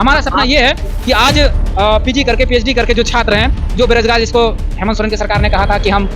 हमारा सपना ये है कि आज पीजी करके पीएचडी करके जो छात्र हैं, जो बेरोजगार, जिसको हेमंत सोरेन की सरकार ने कहा था कि हम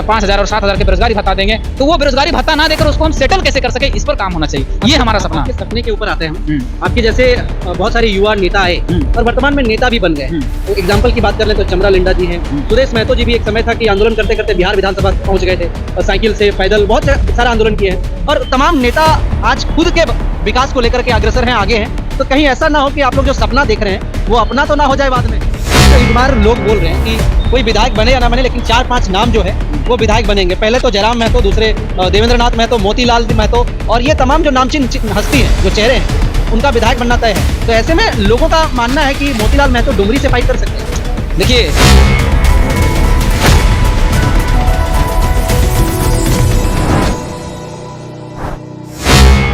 5,000 और 7,000 के बेरोजगारी भत्ता देंगे, तो वो बेरोजगारी भत्ता ना देकर उसको हम सेटल कैसे कर सके, इस पर काम होना चाहिए। ये हमारा सपना है। सपने के ऊपर आते हैं हम। आपके जैसे बहुत सारे युवा नेता आए और वर्तमान में नेता भी बन गए। तो एग्जाम्पल की बात कर ले तो चमरा लिंडा जी हैं, सुरेश महतो जी भी एक समय था कि आंदोलन करते करते बिहार विधानसभा पहुंच गए थे और साइकिल से पैदल बहुत सारा आंदोलन किए हैं। और तमाम नेता आज खुद के विकास को लेकर के अग्रसर हैं, आगे हैं। तो कहीं ऐसा ना हो कि आप लोग जो सपना देख रहे हैं वो अपना तो ना हो जाए बाद में। तो इस बार लोग बोल रहे हैं कि कोई विधायक बने या ना बने, लेकिन 4-5 नाम जो है वो विधायक बनेंगे। पहले तो जयराम महतो, दूसरे देवेंद्र नाथ महतो, मोतीलाल महतो, और ये तमाम जो नामचीन हस्ती हैं, जो चेहरे हैं, उनका विधायक बनना तय है। तो ऐसे में लोगों का मानना है कि मोतीलाल महतो डुमरी से फाइट कर सकते हैं। देखिए,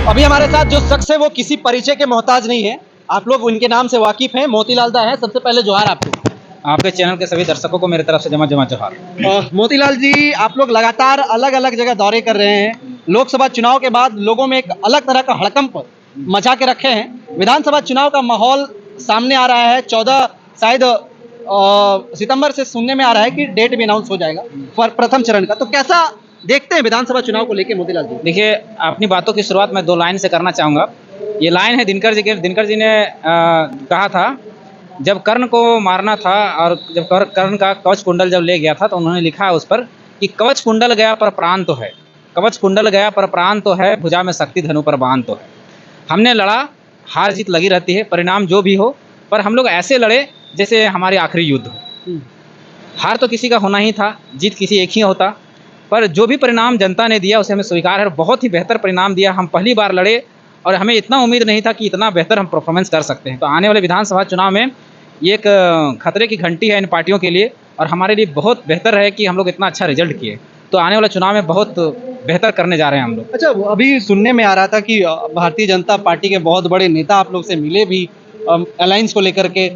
अभी हमारे साथ जो शख्स है वो किसी परिचय के मोहताज नहीं है, आप लोग उनके नाम से वाकिफ हैं, मोतीलाल दा है। सबसे पहले जोहार आपको। आपके चैनल के सभी दर्शकों को मेरी तरफ से जमा जोहार। मोतीलाल जी, आप लोग लगातार अलग अलग जगह दौरे कर रहे हैं। लोकसभा चुनाव के बाद लोगों में एक अलग तरह का हड़कंप मचा के रखे हैं। विधानसभा चुनाव का माहौल सामने आ रहा है। 14 शायद सितंबर से सुनने में आ रहा है कि डेट भी अनाउंस हो जाएगा प्रथम चरण का। तो कैसा देखते हैं विधानसभा चुनाव को लेकर मोतीलाल जी? देखिए, अपनी बातों की शुरुआत मैं 2 लाइन से करना चाहूँगा। ये लाइन है दिनकर जी के। दिनकर जी ने कहा था, जब कर्ण को मारना था और जब कर्ण का कवच कुंडल जब ले गया था, तो उन्होंने लिखा है उस पर कि कवच कुंडल गया पर प्राण तो है, कवच कुंडल गया पर प्राण तो है, भुजा में शक्ति धनु पर बाण तो है। हमने लड़ा, हार जीत लगी रहती है, परिणाम जो भी हो, पर हम लोग ऐसे लड़े जैसे हमारी आखिरी युद्ध हो। हार तो किसी का होना ही था, जीत किसी एक ही होता, पर जो भी परिणाम जनता ने दिया उसे हमें स्वीकार है। बहुत ही बेहतर परिणाम दिया। हम पहली बार लड़े और हमें इतना उम्मीद नहीं था कि इतना बेहतर हम परफॉर्मेंस कर सकते हैं। तो आने वाले विधानसभा चुनाव में ये एक खतरे की घंटी है इन पार्टियों के लिए, और हमारे लिए बहुत बेहतर है कि हम लोग इतना अच्छा रिजल्ट किए। तो आने वाले चुनाव में बहुत बेहतर करने जा रहे हैं हम लोग। अच्छा, अभी सुनने में आ रहा था कि भारतीय जनता पार्टी के बहुत बड़े नेता आप लोग से मिले भी अलायंस को लेकर के।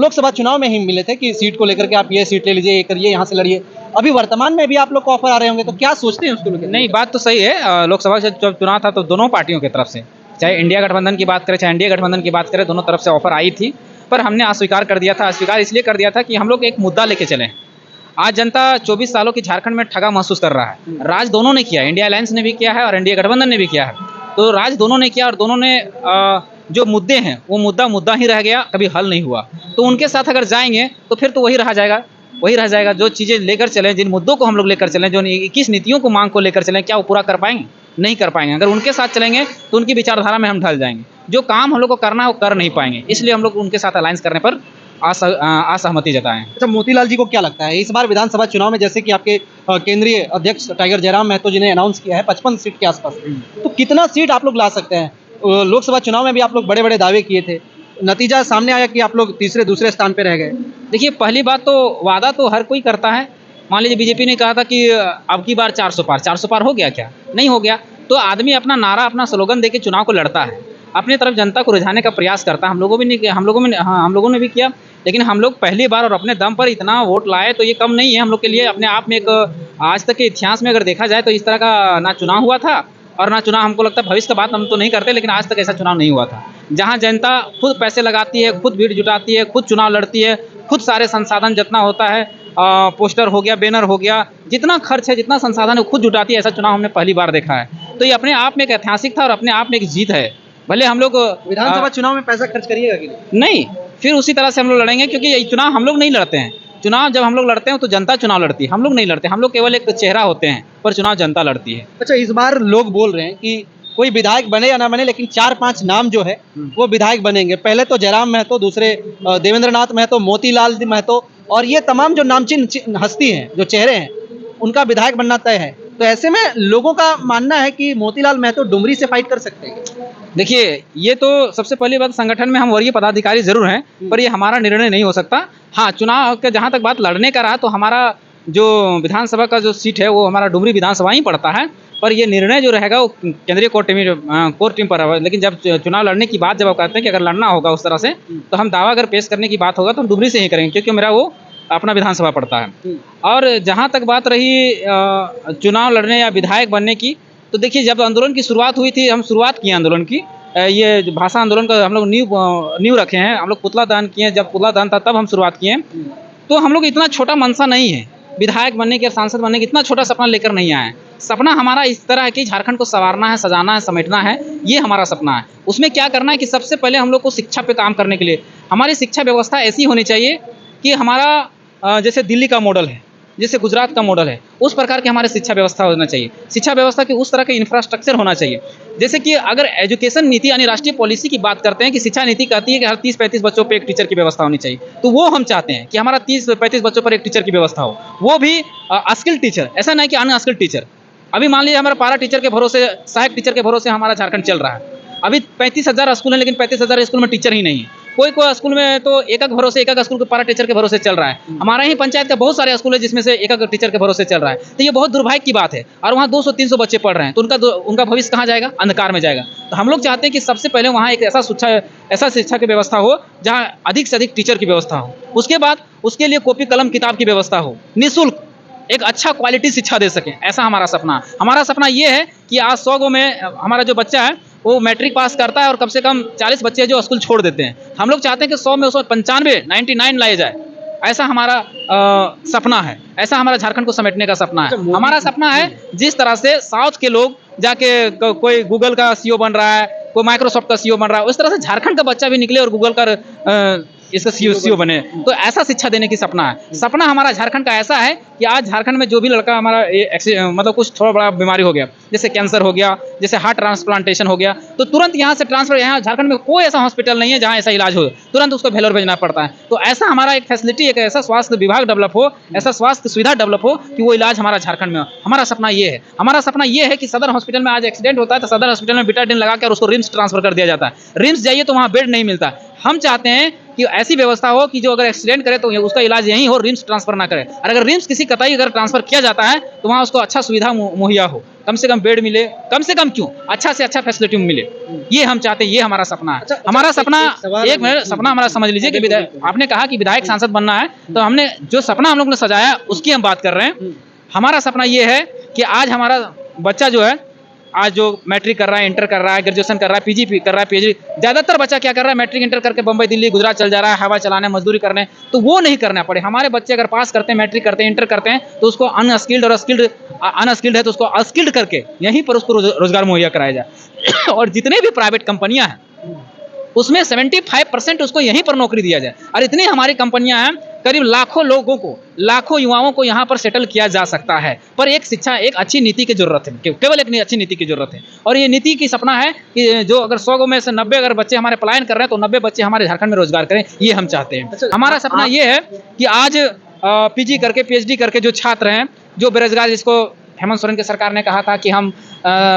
लोकसभा चुनाव में ही मिले थे कि सीट को लेकर के आप ये सीट ले लीजिए, ये करिए, यहाँ से लड़िए। अभी वर्तमान में भी आप लोग को ऑफर आ रहे होंगे, तो क्या सोचते हैं उसको लेकर? नहीं, बात तो सही है। लोकसभा से जब चुनाव था तो दोनों पार्टियों की तरफ से, चाहे इंडिया गठबंधन की बात करें चाहे एनडीए गठबंधन की बात करें, दोनों तरफ से ऑफर आई थी, पर हमने अस्वीकार कर दिया था। अस्वीकार इसलिए कर दिया था कि हम लोग एक मुद्दा लेके चले। आज जनता 24 सालों की झारखंड में ठगा महसूस कर रहा है। राज दोनों ने किया, इंडिया अलायंस ने भी किया है और एनडीए गठबंधन ने भी किया है। तो राज दोनों ने किया और दोनों ने जो मुद्दे हैं वो मुद्दा ही रह गया, कभी हल नहीं हुआ। तो उनके साथ अगर जाएंगे तो फिर तो वही रह जाएगा। जो चीज़ें लेकर चलें, जिन मुद्दों को हम लोग लेकर चलें, जो 21 नीतियों को मांग को लेकर चलें, क्या वो पूरा कर पाएंगे? नहीं कर पाएंगे। अगर उनके साथ चलेंगे तो उनकी विचारधारा में हम ढल जाएंगे। जो काम हम लोग को करना है वो कर नहीं पाएंगे, इसलिए हम लोग उनके साथ अलायंस करने पर असहमति जताएं। अच्छा, मोतीलाल जी को क्या लगता है इस बार विधानसभा चुनाव में, जैसे कि आपके केंद्रीय अध्यक्ष टाइगर जयराम महतो जी ने अनाउंस किया है 55 सीट के आसपास, तो कितना सीट आप लोग ला सकते हैं? लोकसभा चुनाव में भी आप लोग बड़े बड़े दावे किए थे, नतीजा सामने आया कि आप लोग तीसरे दूसरे स्थान पे रह गए। देखिए, पहली बात तो वादा तो हर कोई करता है। मान लीजिए बीजेपी ने कहा था कि अब की बार 400 पार हो गया, क्या नहीं हो गया? तो आदमी अपना नारा, अपना स्लोगन देके चुनाव को लड़ता है, अपनी तरफ जनता को रिझाने का प्रयास करता है। हम लोगों ने भी किया, लेकिन हम लोग पहली बार और अपने दम पर इतना वोट लाए तो ये कम नहीं है हम लोग के लिए। अपने आप में एक, आज तक के इतिहास में अगर देखा जाए तो इस तरह का ना चुनाव हुआ था और ना चुनाव, हमको लगता है भविष्य का बात हम तो नहीं करते, लेकिन आज तक ऐसा चुनाव नहीं हुआ था जहां जनता खुद पैसे लगाती है, खुद भीड़ जुटाती है, खुद चुनाव लड़ती है, खुद सारे संसाधन जितना होता है, पोस्टर हो गया, बैनर हो गया, जितना खर्च है, जितना संसाधन है, खुद जुटाती है। ऐसा चुनाव हमने पहली बार देखा है। तो ये अपने आप में एक ऐतिहासिक था और अपने आप में एक जीत है। भले हम लोग विधानसभा चुनाव में पैसा खर्च करिएगा कि नहीं, फिर उसी तरह से हम लोग लड़ेंगे, क्योंकि ये चुनाव हम लोग नहीं लड़ते हैं। चुनाव जब हम लोग लड़ते हैं तो जनता चुनाव लड़ती है, हम लोग नहीं लड़ते। हम लोग केवल एक चेहरा होते हैं, पर चुनाव जनता लड़ती है। अच्छा, इस बार लोग बोल रहे हैं कि कोई विधायक बने या ना बने, लेकिन 4-5 नाम जो है वो विधायक बनेंगे। पहले तो जयराम महतो, दूसरे देवेंद्र नाथ महतो, मोतीलाल महतो, और ये तमाम जो नामचीन हस्ती हैं, जो चेहरे हैं, उनका विधायक बनना तय है। तो ऐसे में लोगों का मानना है कि मोतीलाल महतो डुमरी से फाइट कर सकते हैं। देखिए, ये तो सबसे पहली बात, संगठन में हम वरीय पदाधिकारी जरूर हैं, पर ये हमारा निर्णय नहीं हो सकता। हाँ, चुनाव के जहाँ तक बात लड़ने का रहा, तो हमारा जो विधानसभा का जो सीट है वो हमारा डुमरी विधानसभा ही पड़ता है, पर ये निर्णय जो रहेगा वो केंद्रीय कोर टीम पर है। लेकिन जब चुनाव लड़ने की बात जब आप कहते हैं कि अगर लड़ना होगा उस तरह से, तो हम दावा अगर पेश करने की बात होगा तो हम डुमरी से ही करेंगे, क्योंकि मेरा वो अपना विधानसभा पड़ता है। और जहाँ तक बात रही चुनाव लड़ने या विधायक बनने की, तो देखिए, जब आंदोलन की शुरुआत हुई थी, हम शुरुआत की आंदोलन की, ये जो भाषा आंदोलन का हम लोग नींव रखे हैं, हम लोग पुतला दान किए हैं। जब पुतला दान था तब हम शुरुआत किए, तो हम लोग इतना छोटा मनसा नहीं है, विधायक बनने के, सांसद बनने के इतना छोटा सपना लेकर नहीं आए हैं। सपना हमारा इस तरह है कि झारखंड को संवारना है, सजाना है, समेटना है, ये हमारा सपना है। उसमें क्या करना है कि सबसे पहले हम लोग को शिक्षा पे काम करने के लिए हमारी शिक्षा व्यवस्था ऐसी होनी चाहिए कि हमारा जैसे दिल्ली का मॉडल है, जैसे गुजरात का मॉडल है, उस प्रकार की हमारी शिक्षा व्यवस्था होना चाहिए। शिक्षा व्यवस्था की उस तरह का इंफ्रास्ट्रक्चर होना चाहिए। जैसे कि अगर एजुकेशन नीति यानी राष्ट्रीय पॉलिसी की बात करते हैं कि शिक्षा नीति कहती है कि हर 30-35 बच्चों पे एक टीचर की व्यवस्था होनी चाहिए, तो वो हम चाहते हैं कि हमारा 30-35 बच्चों पर एक टीचर की व्यवस्था हो, वो भी स्किल्ड टीचर, ऐसा नहीं कि अनस्किल्ड टीचर। अभी मान लीजिए हमारा पारा टीचर के भरोसे, सहायक टीचर के भरोसे हमारा झारखंड चल रहा है। अभी 35,000 स्कूल हैं, लेकिन 35,000 स्कूल में टीचर ही नहीं है। कोई स्कूल में तो एक स्कूल के पारा टीचर के भरोसे चल रहा है। हमारा ही पंचायत का बहुत सारे स्कूल है जिसमें से एक टीचर के भरोसे चल रहा है। तो ये बहुत दुर्भाग्य की बात है, और वहाँ 200-300 बच्चे पढ़ रहे हैं, तो उनका भविष्य कहाँ जाएगा? अंधकार में जाएगा। तो हम लोग चाहते हैं कि सबसे पहले वहाँ एक ऐसा शिक्षा की व्यवस्था हो जहाँ अधिक से अधिक टीचर की व्यवस्था हो। उसके बाद उसके लिए कॉपी कलम किताब की व्यवस्था हो, निःशुल्क एक अच्छा क्वालिटी शिक्षा दे सकें, ऐसा हमारा सपना। हमारा सपना ये है कि आज 100 गो में हमारा जो बच्चा है वो मैट्रिक पास करता है और कम से कम 40 बच्चे जो स्कूल छोड़ देते हैं। हम लोग चाहते हैं कि 100 में 95 लाए जाए, ऐसा हमारा सपना है। ऐसा हमारा झारखंड को समेटने का सपना है। हमारा सपना है जिस तरह से साउथ के लोग जाके कोई गूगल का सीईओ बन रहा है, कोई माइक्रोसॉफ्ट का सीईओ बन रहा है, उस तरह से झारखंड का बच्चा भी निकले और गूगल का इसका सीईओ बने। तो ऐसा शिक्षा देने की सपना है। सपना हमारा झारखंड का ऐसा है कि आज झारखंड में जो भी लड़का हमारा मतलब कुछ थोड़ा बड़ा बीमारी हो गया, जैसे कैंसर हो गया, जैसे हार्ट ट्रांसप्लांटेशन हो गया, तो तुरंत यहाँ से ट्रांसफर, यहाँ झारखंड में कोई ऐसा हॉस्पिटल नहीं है जहाँ ऐसा इलाज हो, तुरंत उसको भेलोर भेजना पड़ता है। तो ऐसा हमारा एक फैसिलिटी, एक ऐसा स्वास्थ्य विभाग डेवलप हो, ऐसा स्वास्थ्य सुविधा डेवलप हो कि वो इलाज हमारा झारखंड में हो। हमारा सपना ये है। हमारा सपना ये है कि सदर हॉस्पिटल में आज एक्सीडेंट होता है तो सदर हॉस्पिटल में बिटाडिन लगा कर उसको रिम्स ट्रांसफर कर दिया जाता है। रिम्स जाइए तो वहाँ बेड नहीं मिलता। हम चाहते हैं कि ऐसी व्यवस्था हो कि जो अगर एक्सीडेंट करे तो उसका इलाज यहीं हो, रिम्स ट्रांसफर ना करे। और अगर रिम्स किसी कतई अगर ट्रांसफर किया जाता है तो वहाँ उसको अच्छा सुविधा मुहैया हो, कम से कम बेड मिले, कम से कम क्यों, अच्छा से अच्छा फैसिलिटी मिले। ये हम चाहते हैं, ये हमारा सपना है। हमारा सपना, एक मिनट, सपना हमारा समझ लीजिए कि विधायक, आपने कहा कि विधायक सांसद बनना है, तो हमने जो सपना हम लोग ने सजाया उसकी हम बात कर रहे हैं। हमारा सपना ये है कि आज हमारा बच्चा जो है, आज जो मैट्रिक कर रहा है, इंटर कर रहा है, ग्रेजुएशन कर रहा है, पीजी कर रहा है, पीएचडी, ज़्यादातर बच्चा क्या कर रहा है, मैट्रिक इंटर करके बम्बई, दिल्ली, गुजरात चल जा रहा है हवा चलाने, मजदूरी करने। तो वो नहीं करना पड़े। हमारे बच्चे अगर पास करते हैं, मैट्रिक करते हैं, इंटर करते हैं, तो उसको अनस्किल्ड है तो उसको स्किल्ड करके यहीं पर उसको रोजगार मुहैया कराया जाए। और जितने भी प्राइवेट कंपनियां हैं उसमें 75% उसको यहीं पर नौकरी दिया जाए। और इतनी हमारी कंपनियां हैं, करीब लाखों लोगों को, लाखों युवाओं को यहाँ पर सेटल किया जा सकता है। पर एक शिक्षा, एक अच्छी नीति की जरूरत है, केवल एक अच्छी नीति की जरूरत है। और ये नीति की सपना है कि जो अगर 100 में से 90 अगर बच्चे हमारे पलायन कर रहे हैं तो 90 बच्चे हमारे झारखंड में रोजगार करें, ये हम चाहते हैं। हमारा सपना ये है कि आज पीजी करके, पीएचडी करके जो छात्र हैं, जो बेरोजगार, जिसको हेमंत सोरेन की सरकार ने कहा था कि हम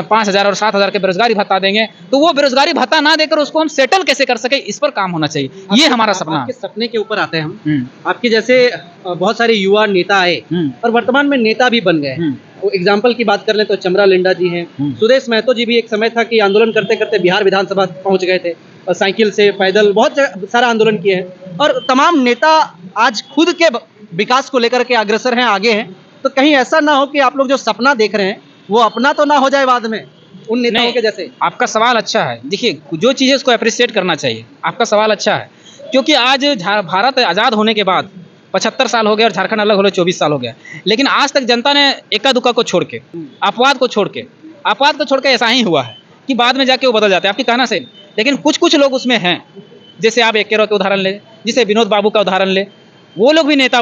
5,000 और 7,000 के बेरोजगारी भत्ता देंगे, तो वो बेरोजगारी भत्ता ना देकर उसको हम सेटल कैसे कर सके, इस पर काम होना चाहिए। ये हमारा सपना। आपके सपने के ऊपर आते हैं हम। आपके जैसे बहुत सारे युवा नेता आए और वर्तमान में नेता भी बन गए। एग्जाम्पल की बात कर लें तो चमरा लिंडा जी हैं, सुदेश महतो जी भी एक समय था कि आंदोलन करते करते बिहार विधानसभा पहुंच गए थे, और साइकिल से, पैदल बहुत सारा आंदोलन किए हैं। और तमाम नेता आज खुद के विकास को लेकर के अग्रसर हैं, आगे हैं। तो कहीं ऐसा ना हो कि आप लोग जो सपना देख रहे हैं वो अपना तो ना हो जाए बाद में उन नेताओं के जैसे। आपका सवाल अच्छा है। देखिए, जो चीज़ें उसको अप्रिशिएट करना चाहिए। आपका सवाल अच्छा है, क्योंकि आज भारत आज़ाद होने के बाद 75 साल हो गए और झारखंड अलग होने 24 साल हो गया, लेकिन आज तक जनता ने इक्का दुक्का को छोड़ के, अपवाद को छोड़ के ऐसा ही हुआ है कि बाद में जाके वो बदल जाते हैं। आपकी कहना से, लेकिन कुछ लोग उसमें हैं, जैसे आप एक के उदाहरण ले, जैसे विनोद बाबू का उदाहरण ले, वो लोग भी नेता